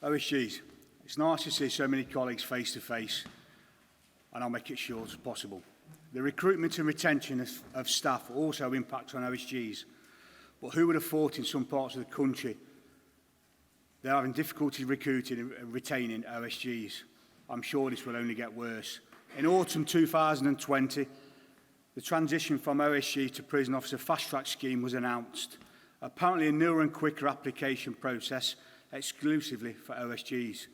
OSGs, it's nice to see so many colleagues face to face, and I'll make it short as possible. The recruitment and retention of staff also impacts on OSGs, but who would have thought in some parts of the country they're having difficulty recruiting and retaining OSGs? I'm sure this will only get worse. In autumn 2020, the transition from OSG to prison officer fast-track scheme was announced. Apparently a newer and quicker application process exclusively for OSGs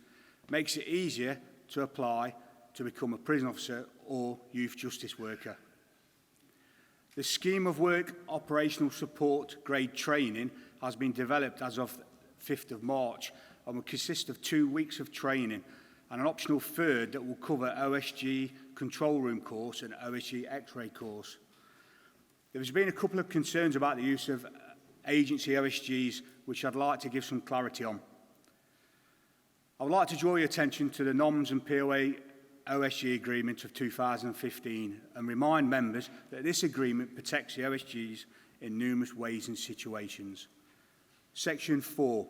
makes it easier to apply to become a prison officer or youth justice worker. The scheme of work operational support grade training has been developed as of 5th of March and will consist of 2 weeks of training and an optional third that will cover OSG control room course and OSG X-ray course. There has been a couple of concerns about the use of agency OSGs, which I'd like to give some clarity on. I would like to draw your attention to the NOMS and POA OSG agreement of 2015 and remind members that this agreement protects the OSGs in numerous ways and situations. Section 4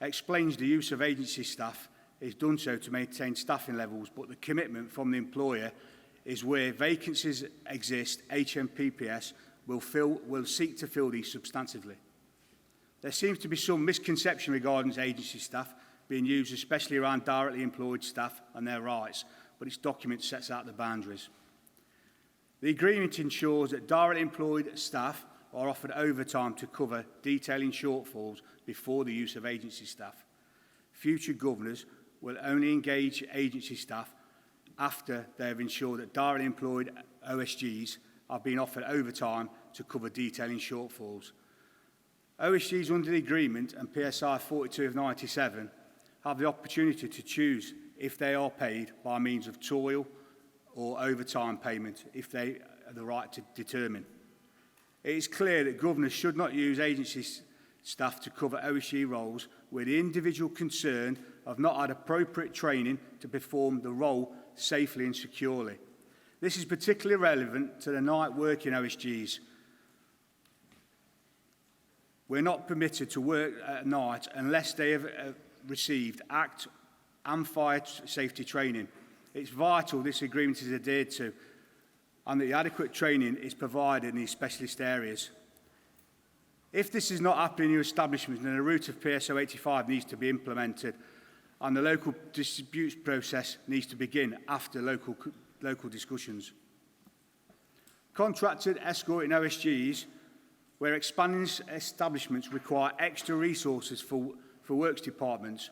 explains the use of agency staff is done so to maintain staffing levels, but the commitment from the employer is where vacancies exist, HMPPS will seek to fill these substantively. There seems to be some misconception regarding agency staff being used, especially around directly employed staff and their rights, but its document sets out the boundaries. The agreement ensures that directly employed staff are offered overtime to cover detailing shortfalls before the use of agency staff. Future governors will only engage agency staff after they have ensured that directly employed OSGs are being offered overtime to cover detailing shortfalls. OSGs under the agreement and PSI 42 of 97 have the opportunity to choose if they are paid by means of toil or overtime payment, if they have the right to determine. It is clear that governors should not use agency staff to cover OSG roles where the individual concerned have not had appropriate training to perform the role safely and securely. This is particularly relevant to the night working OSGs. We're not permitted to work at night unless they have received ACT and fire safety training. It's vital this agreement is adhered to and that the adequate training is provided in these specialist areas. If this is not happening in your establishment, then a route of PSO 85 needs to be implemented and the local disputes process needs to begin after local discussions. Contracted escorting OSGs, where expanding establishments require extra resources for works departments,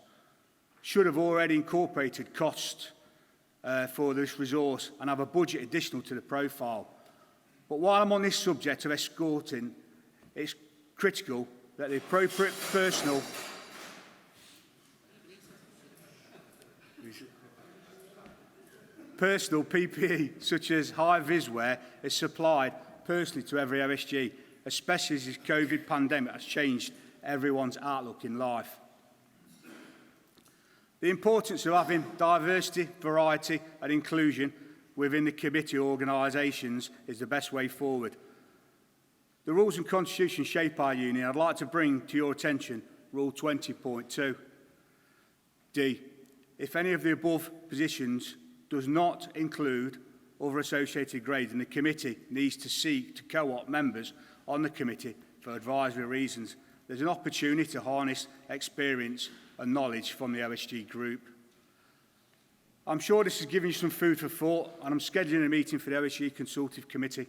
should have already incorporated costs for this resource and have a budget additional to the profile. But while I'm on this subject of escorting, it's critical that the appropriate personal PPE, such as high-vis wear, is supplied personally to every OSG, especially as this COVID pandemic has changed everyone's outlook in life. The importance of having diversity, variety and inclusion within the committee organisations is the best way forward. The rules and constitution shape our union. I'd like to bring to your attention Rule 20.2. D. If any of the above positions does not include other associated grades, then the committee needs to seek to co-opt members on the committee for advisory reasons. There's an opportunity to harness experience and knowledge from the OSG group. I'm sure this has given you some food for thought, and I'm scheduling a meeting for the OSG Consultative Committee,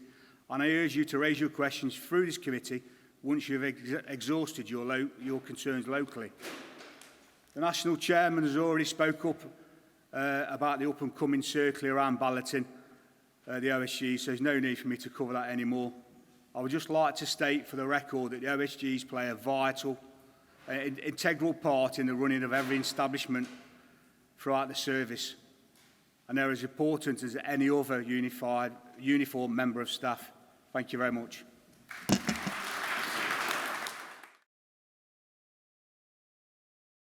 and I urge you to raise your questions through this committee once you've exhausted your concerns locally. The National Chairman has already spoke up about the up-and-coming circular around balloting the OSG, so there's no need for me to cover that anymore. I would just like to state for the record that the OSGs play a vital, integral part in the running of every establishment throughout the service, and they're as important as any other uniform member of staff. Thank you very much.